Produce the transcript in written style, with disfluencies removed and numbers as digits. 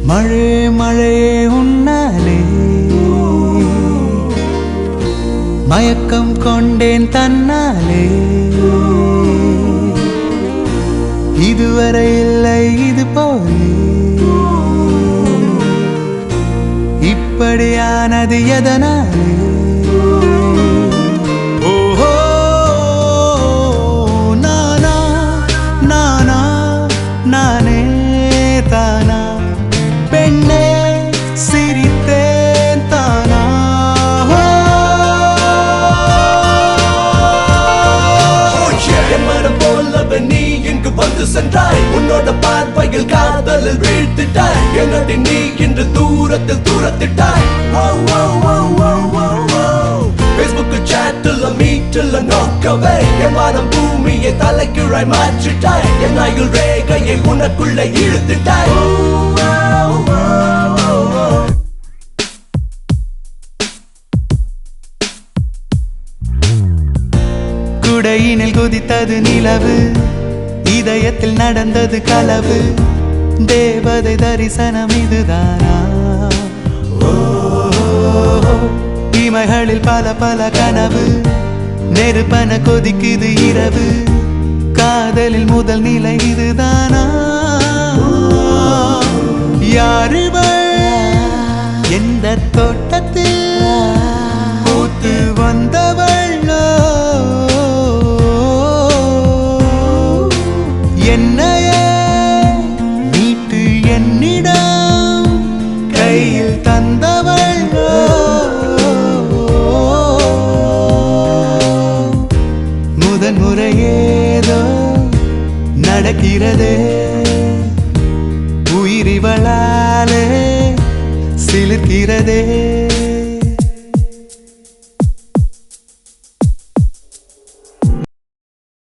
மழை மழையே உன்னாலே மயக்கம் கொண்டேன் தன்னாலே இதுவரை இல்லை இது போலே இப்படியானது எதனாலே ஓஹோ நானா நானா நானே தானா பெண்ணே சிரித்தேன் தானா என் மனம் போலவ நீ இங்கு வந்து சென்றாய் உன்னோட பார்வையில் காதலில் வீழ்த்திட்டாய் என்னடி நீ இன்று தூரத்தில் தூரத்திட்டாய் Facebook சாட்டில் மீட்டில் நோக்கவே என் வானம் பூமியை தலைக்கீழாய் மாற்றிட்டாய் என் ஆயுள் ரேகையை உனக்குள்ள இழுத்துட்டாய் குடையினில் குதித்தது நிலவு இதயத்தில் நடந்தது கலவு தேவதை தரிசனம் இதுதானா இமைகளில் பல பல கனவு நெருப்பன கொதிக்குது இரவு காதலில் முதல் நிலை இதுதானா யாருவள் எந்த தோட்டத்தில் பூத்து வந்தவள் என்னையே மீட்டு என்னிடம் கையில் தந்தவள் முதன் முறையேதோ நடக்கிறதே உயிரிவளாலே சிலிர்க்கிறதே